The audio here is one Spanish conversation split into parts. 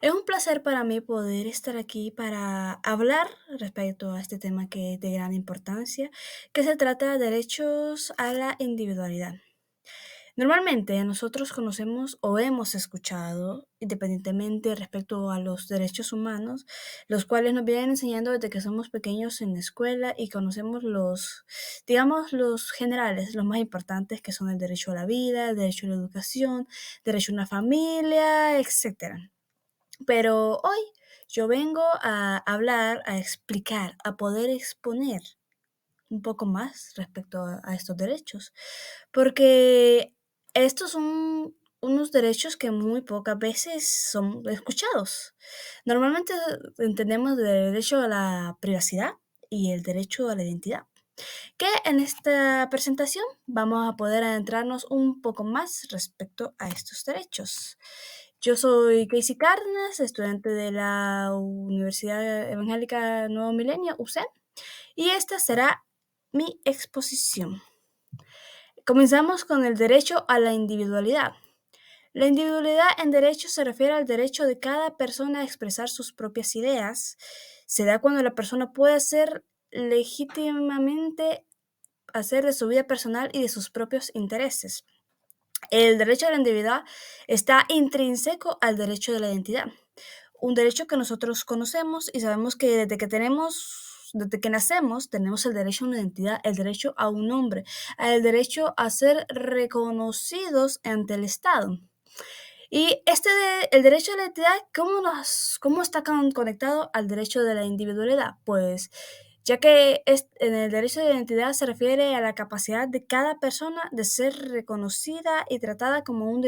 Es un placer para mí poder estar aquí para hablar respecto a este tema que es de gran importancia, que se trata de derechos a la individualidad. Normalmente nosotros conocemos o hemos escuchado, independientemente respecto a los derechos humanos, los cuales nos vienen enseñando desde que somos pequeños en la escuela y conocemos digamos, los generales, los más importantes, que son el derecho a la vida, el derecho a la educación, derecho a una familia, etcétera. Pero hoy yo vengo a hablar, a explicar, a poder exponer un poco más respecto a estos derechos, porque estos son unos derechos que muy pocas veces son escuchados. Normalmente entendemos el derecho a la privacidad y el derecho a la identidad, que en esta presentación vamos a poder adentrarnos un poco más respecto a estos derechos. Yo soy Casey Cárdenas, estudiante de la Universidad Evangélica Nuevo Milenio, UCEM, y esta será mi exposición. Comenzamos con el derecho a la individualidad. La individualidad en derecho se refiere al derecho de cada persona a expresar sus propias ideas. Se da cuando la persona puede hacer legítimamente hacer de su vida personal y de sus propios intereses. El derecho a la individualidad está intrínseco al derecho de la identidad, un derecho que nosotros conocemos y sabemos que desde que nacemos, tenemos el derecho a una identidad, el derecho a un nombre, el derecho a ser reconocidos ante el Estado. Y el derecho a la identidad, ¿cómo está conectado al derecho de la individualidad? Pues ya que en el derecho de la identidad se refiere a la capacidad de cada persona de ser reconocida y tratada como un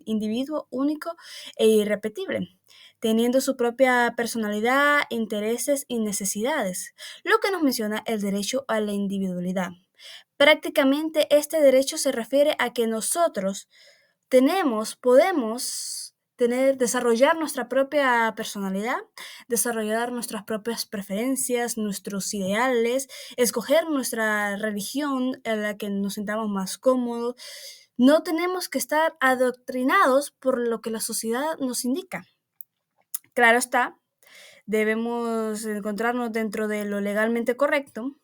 individuo único e irrepetible, teniendo su propia personalidad, intereses y necesidades, lo que nos menciona el derecho a la individualidad. Prácticamente este derecho se refiere a que nosotros podemos desarrollar nuestra propia personalidad, desarrollar nuestras propias preferencias, nuestros ideales, escoger nuestra religión en la que nos sintamos más cómodos. No tenemos que estar adoctrinados por lo que la sociedad nos indica. Claro está, debemos encontrarnos dentro de lo legalmente correcto,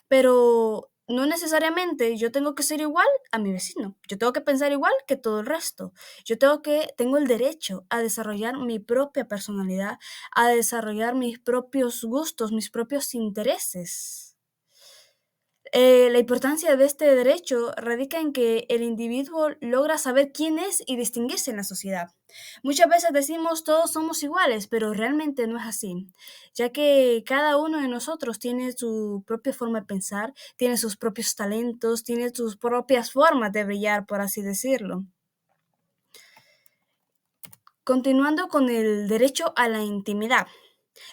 pero no necesariamente yo tengo que ser igual a mi vecino. Yo tengo que pensar igual que todo el resto. Tengo el derecho a desarrollar mi propia personalidad, a desarrollar mis propios gustos, mis propios intereses. La importancia de este derecho radica en que el individuo logra saber quién es y distinguirse en la sociedad. Muchas veces decimos todos somos iguales, pero realmente no es así, ya que cada uno de nosotros tiene su propia forma de pensar, tiene sus propios talentos, tiene sus propias formas de brillar, por así decirlo. Continuando con el derecho a la intimidad.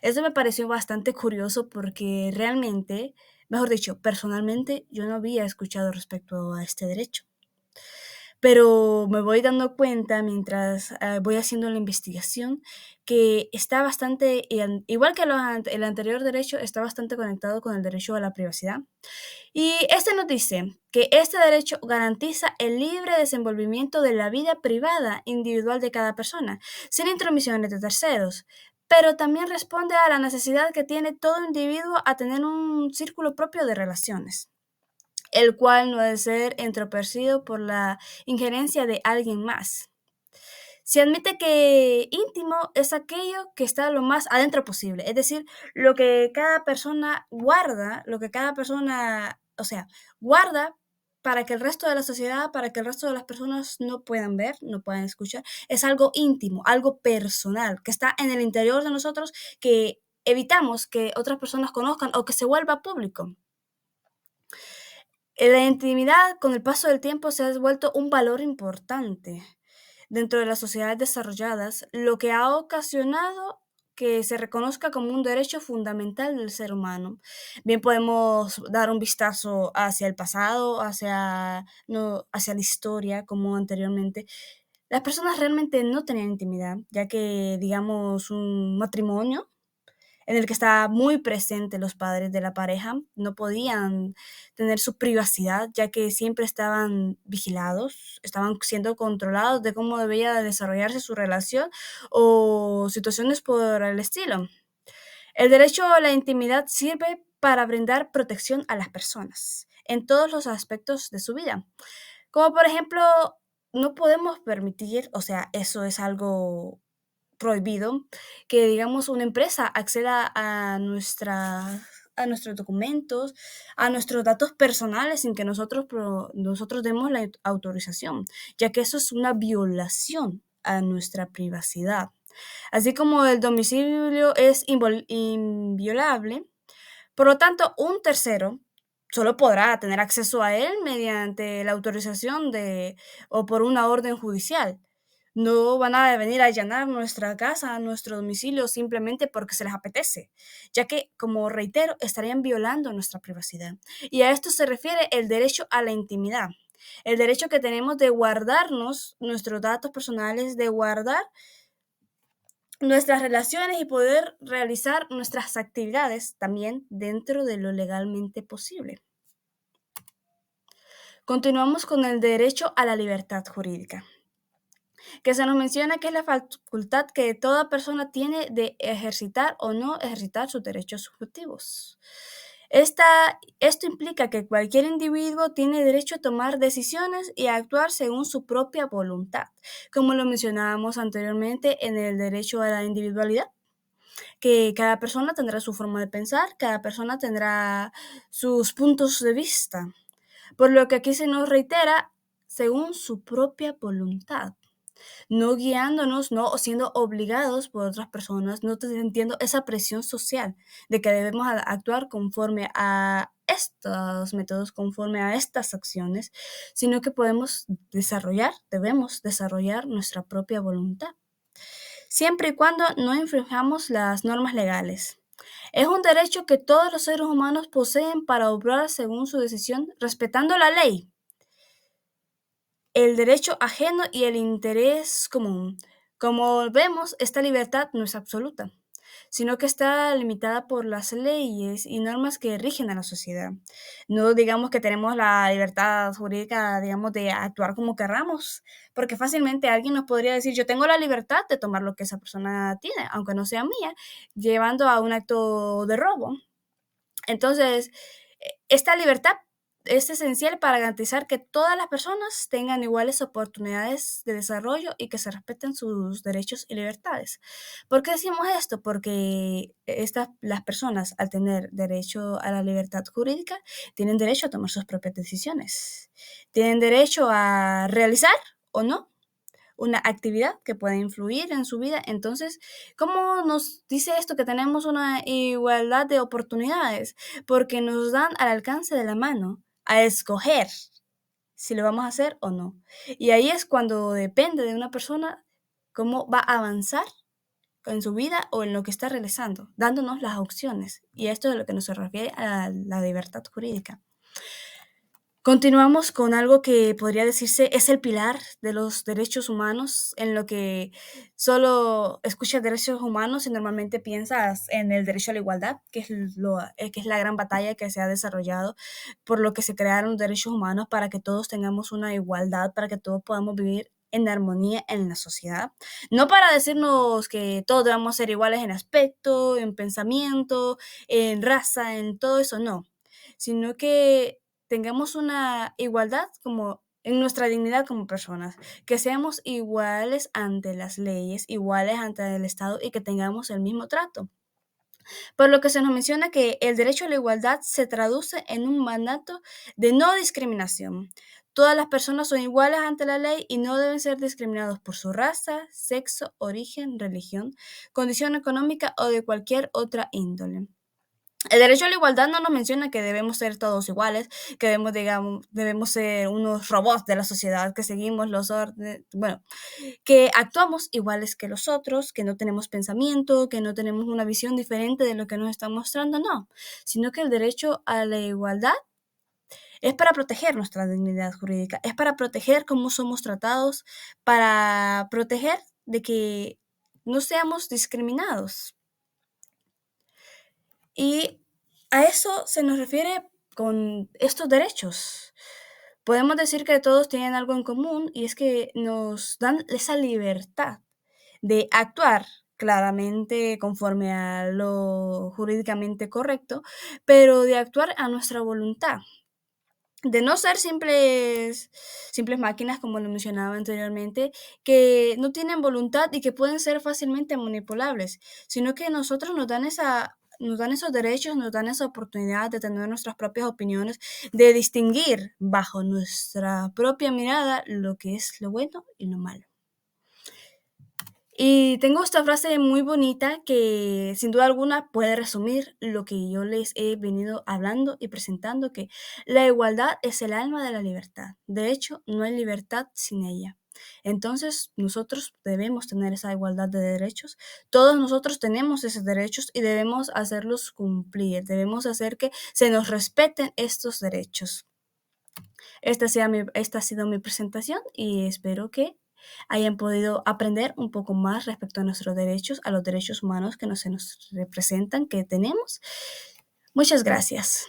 Eso me pareció bastante curioso porque realmente, mejor dicho, personalmente yo no había escuchado respecto a este derecho. Pero me voy dando cuenta mientras voy haciendo la investigación que está bastante, igual que el anterior derecho, está bastante conectado con el derecho a la privacidad. Y este nos dice que este derecho garantiza el libre desenvolvimiento de la vida privada individual de cada persona, sin intromisiones de terceros, pero también responde a la necesidad que tiene todo individuo a tener un círculo propio de relaciones, el cual no debe ser entorpecido por la injerencia de alguien más. Se admite que íntimo es aquello que está lo más adentro posible, es decir, lo que cada persona guarda, lo que cada persona, o sea, guarda para que el resto de la sociedad, para que el resto de las personas no puedan ver, no puedan escuchar, es algo íntimo, algo personal, que está en el interior de nosotros, que evitamos que otras personas conozcan o que se vuelva público. La intimidad, con el paso del tiempo, se ha vuelto un valor importante dentro de las sociedades desarrolladas, lo que ha ocasionado que se reconozca como un derecho fundamental del ser humano. Bien, podemos dar un vistazo hacia el pasado, hacia la historia, como anteriormente. Las personas realmente no tenían intimidad, ya que, digamos, un matrimonio en el que está muy presente los padres de la pareja, no podían tener su privacidad, ya que siempre estaban vigilados, estaban siendo controlados de cómo debía desarrollarse su relación o situaciones por el estilo. El derecho a la intimidad sirve para brindar protección a las personas en todos los aspectos de su vida. Como por ejemplo, no podemos permitir, o sea, eso es algo prohibido, que digamos una empresa acceda a nuestros documentos, a nuestros datos personales sin que nosotros demos la autorización, ya que eso es una violación a nuestra privacidad. Así como el domicilio es inviolable, por lo tanto, un tercero solo podrá tener acceso a él mediante la autorización o por una orden judicial. No van a venir a allanar nuestra casa, nuestro domicilio, simplemente porque se les apetece, ya que, como reitero, estarían violando nuestra privacidad. Y a esto se refiere el derecho a la intimidad, el derecho que tenemos de guardarnos nuestros datos personales, de guardar nuestras relaciones y poder realizar nuestras actividades también dentro de lo legalmente posible. Continuamos con el derecho a la libertad jurídica, que se nos menciona que es la facultad que toda persona tiene de ejercitar o no ejercitar sus derechos subjetivos. Esto implica que cualquier individuo tiene derecho a tomar decisiones y a actuar según su propia voluntad, como lo mencionábamos anteriormente en el derecho a la individualidad, que cada persona tendrá su forma de pensar, cada persona tendrá sus puntos de vista, por lo que aquí se nos reitera según su propia voluntad, no guiándonos, no siendo obligados por otras personas, no sintiendo esa presión social de que debemos actuar conforme a estos métodos, conforme a estas acciones, sino que debemos desarrollar nuestra propia voluntad, siempre y cuando no infringamos las normas legales. Es un derecho que todos los seres humanos poseen para obrar según su decisión, respetando la ley, el derecho ajeno y el interés común. Como vemos, esta libertad no es absoluta, sino que está limitada por las leyes y normas que rigen a la sociedad. No digamos que tenemos la libertad jurídica, digamos, de actuar como querramos, porque fácilmente alguien nos podría decir, yo tengo la libertad de tomar lo que esa persona tiene, aunque no sea mía, llevando a un acto de robo. Entonces, esta libertad es esencial para garantizar que todas las personas tengan iguales oportunidades de desarrollo y que se respeten sus derechos y libertades. ¿Por qué decimos esto? Porque las personas, al tener derecho a la libertad jurídica, tienen derecho a tomar sus propias decisiones. Tienen derecho a realizar o no una actividad que pueda influir en su vida. Entonces, ¿cómo nos dice esto que tenemos una igualdad de oportunidades? Porque nos dan al alcance de la mano a escoger si lo vamos a hacer o no. Y ahí es cuando depende de una persona cómo va a avanzar en su vida o en lo que está realizando, dándonos las opciones. Y esto es lo que nos refiere a la libertad jurídica. Continuamos con algo que podría decirse es el pilar de los derechos humanos, en lo que solo escuchas derechos humanos y normalmente piensas en el derecho a la igualdad, que es la gran batalla que se ha desarrollado, por lo que se crearon los derechos humanos para que todos tengamos una igualdad, para que todos podamos vivir en armonía en la sociedad. No para decirnos que todos debemos ser iguales en aspecto, en pensamiento, en raza, en todo eso, no, sino que tengamos una igualdad como en nuestra dignidad como personas, que seamos iguales ante las leyes, iguales ante el Estado y que tengamos el mismo trato. Por lo que se nos menciona que el derecho a la igualdad se traduce en un mandato de no discriminación. Todas las personas son iguales ante la ley y no deben ser discriminados por su raza, sexo, origen, religión, condición económica o de cualquier otra índole. El derecho a la igualdad no nos menciona que debemos ser todos iguales, que debemos ser unos robots de la sociedad, que seguimos los órdenes, bueno, que actuamos iguales que los otros, que no tenemos pensamiento, que no tenemos una visión diferente de lo que nos está mostrando, no, sino que el derecho a la igualdad es para proteger nuestra dignidad jurídica, es para proteger cómo somos tratados, para proteger de que no seamos discriminados. Y a eso se nos refiere con estos derechos. Podemos decir que todos tienen algo en común y es que nos dan esa libertad de actuar claramente conforme a lo jurídicamente correcto, pero de actuar a nuestra voluntad. De no ser simples máquinas, como lo mencionaba anteriormente, que no tienen voluntad y que pueden ser fácilmente manipulables, sino que nosotros nos dan esos derechos, nos dan esa oportunidad de tener nuestras propias opiniones, de distinguir bajo nuestra propia mirada lo que es lo bueno y lo malo. Y tengo esta frase muy bonita que sin duda alguna puede resumir lo que yo les he venido hablando y presentando, que la igualdad es el alma de la libertad. De hecho, no hay libertad sin ella. Entonces, nosotros debemos tener esa igualdad de derechos. Todos nosotros tenemos esos derechos y debemos hacerlos cumplir. Debemos hacer que se nos respeten estos derechos. Esta ha sido mi presentación y espero que hayan podido aprender un poco más respecto a nuestros derechos, a los derechos humanos que se nos representan, que tenemos. Muchas gracias.